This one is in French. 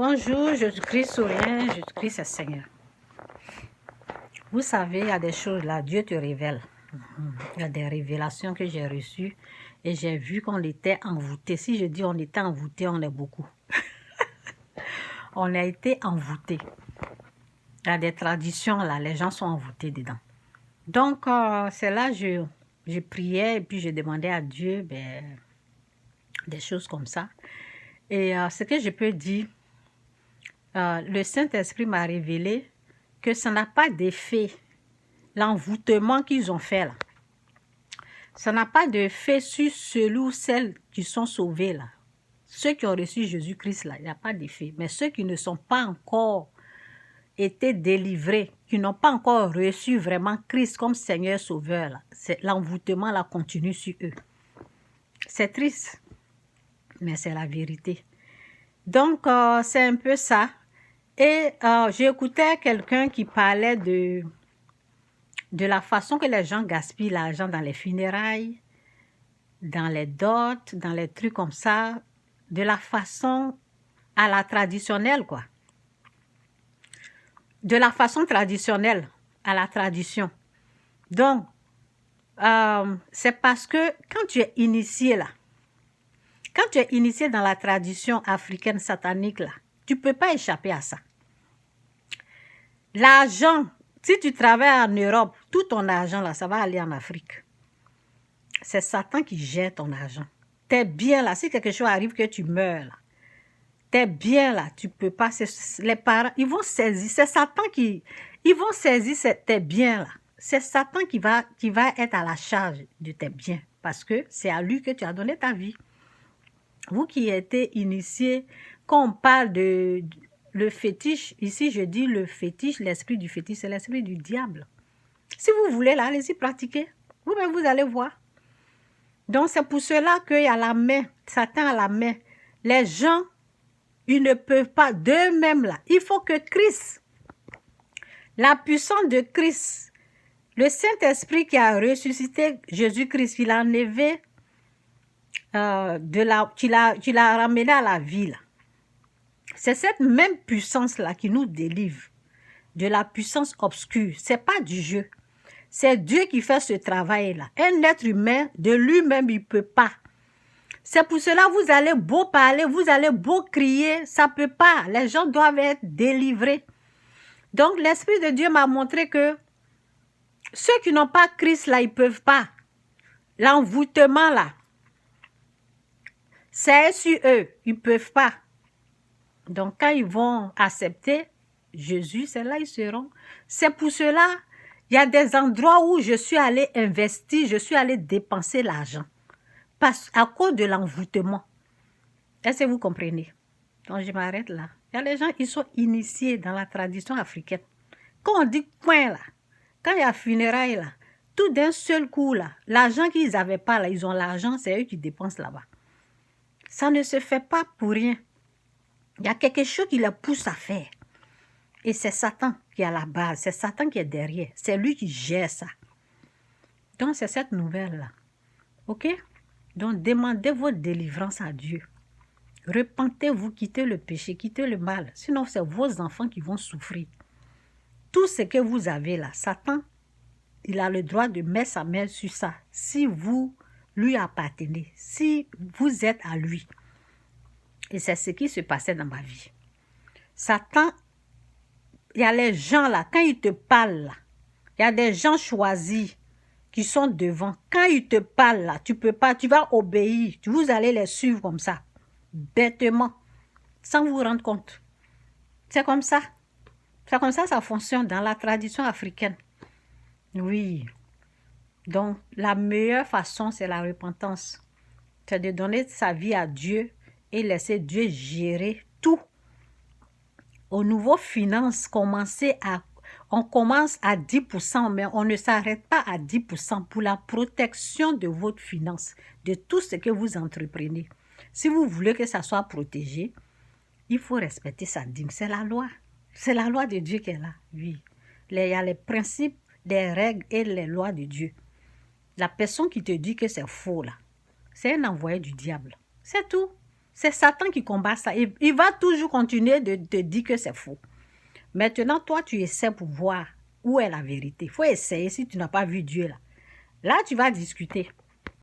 Bonjour, Jésus-Christ souverain, Jésus-Christ est Seigneur. Vous savez, il y a des choses là, Dieu te révèle. Il y a des révélations que j'ai reçues et j'ai vu qu'on était envoûtés. Si je dis on était envoûtés, on est beaucoup. On a été envoûtés. Il y a des traditions là, les gens sont envoûtés dedans. Donc, c'est là que je priais et puis je demandais à Dieu des choses comme ça. Et ce que je peux dire, le Saint-Esprit m'a révélé que ça n'a pas d'effet, l'envoûtement qu'ils ont fait là. Ça n'a pas d'effet sur celui ou celles qui sont sauvés là. Ceux qui ont reçu Jésus-Christ là, il n'y a pas d'effet. Mais ceux qui ne sont pas encore été délivrés, qui n'ont pas encore reçu vraiment Christ comme Seigneur Sauveur, là, l'envoûtement là continue sur eux. C'est triste, mais c'est la vérité. Donc, c'est un peu ça. Et j'écoutais quelqu'un qui parlait de la façon que les gens gaspillent l'argent dans les funérailles, dans les dots, dans les trucs comme ça, de la façon à la traditionnelle, quoi. De la façon traditionnelle à la tradition. Donc, c'est parce que quand tu es initié là, quand tu es initié dans la tradition africaine satanique là, tu ne peux pas échapper à ça. L'argent, si tu travailles en Europe, tout ton argent là, ça va aller en Afrique. C'est Satan qui gère ton argent. T'es bien là, si quelque chose arrive que tu meurs là, t'es bien là, tu peux pas, les parents, ils vont saisir, c'est Satan qui, ils vont saisir tes biens là. C'est Satan qui va être à la charge de tes biens parce que c'est à lui que tu as donné ta vie. Vous qui été initiés, quand on parle de le fétiche, ici je dis le fétiche, l'esprit du fétiche, c'est l'esprit du diable. Si vous voulez là, allez-y pratiquer. Vous-même, vous allez voir. Donc c'est pour cela qu'il y a la main, Satan a la main. Les gens, ils ne peuvent pas d'eux-mêmes là. Il faut que Christ, la puissance de Christ, le Saint-Esprit qui a ressuscité Jésus-Christ, il a enlevé, qu'il a ramené à la vie là. C'est cette même puissance-là qui nous délivre de la puissance obscure. Ce n'est pas du jeu. C'est Dieu qui fait ce travail-là. Un être humain, de lui-même, il ne peut pas. C'est pour cela que vous allez beau parler, vous allez beau crier, ça ne peut pas. Les gens doivent être délivrés. Donc, l'Esprit de Dieu m'a montré que ceux qui n'ont pas Christ, là, ils ne peuvent pas. L'envoûtement, là, c'est sur eux. Ils ne peuvent pas. Donc, quand ils vont accepter Jésus, c'est là ils seront. C'est pour cela, il y a des endroits où je suis allée investir, je suis allée dépenser l'argent. À cause de l'envoûtement. Est-ce que vous comprenez? Donc, je m'arrête là. Il y a des gens qui sont initiés dans la tradition africaine. Quand on dit coin là, quand il y a funérailles là, tout d'un seul coup là, l'argent qu'ils n'avaient pas là, ils ont l'argent, c'est eux qui dépensent là-bas. Ça ne se fait pas pour rien. Il y a quelque chose qui les pousse à faire. Et c'est Satan qui est à la base. C'est Satan qui est derrière. C'est lui qui gère ça. Donc, c'est cette nouvelle-là. OK? Donc, demandez votre délivrance à Dieu. Repentez-vous, quittez le péché, quittez le mal. Sinon, c'est vos enfants qui vont souffrir. Tout ce que vous avez là, Satan, il a le droit de mettre sa main sur ça. Si vous lui appartenez, si vous êtes à lui. Et c'est ce qui se passait dans ma vie. Satan, il y a les gens là, quand ils te parlent là, il y a des gens choisis qui sont devant. Quand ils te parlent là, tu peux pas, tu vas obéir. Vous allez les suivre comme ça, bêtement, sans vous rendre compte. C'est comme ça. C'est comme ça, ça fonctionne dans la tradition africaine. Oui. Donc, la meilleure façon, c'est la repentance. C'est de donner sa vie à Dieu et laisser Dieu gérer tout. Au niveau finance, on commence à 10%, mais on ne s'arrête pas à 10% pour la protection de votre finance, de tout ce que vous entreprenez. Si vous voulez que ça soit protégé, il faut respecter sa dîme. C'est la loi. C'est la loi de Dieu qui est là. Oui. Il y a les principes, les règles et les lois de Dieu. La personne qui te dit que c'est faux, là, c'est un envoyé du diable. C'est tout. C'est Satan qui combat ça. Il va toujours continuer de te dire que c'est faux. Maintenant, toi, tu essaies pour voir où est la vérité. Il faut essayer si tu n'as pas vu Dieu là. Là, tu vas discuter.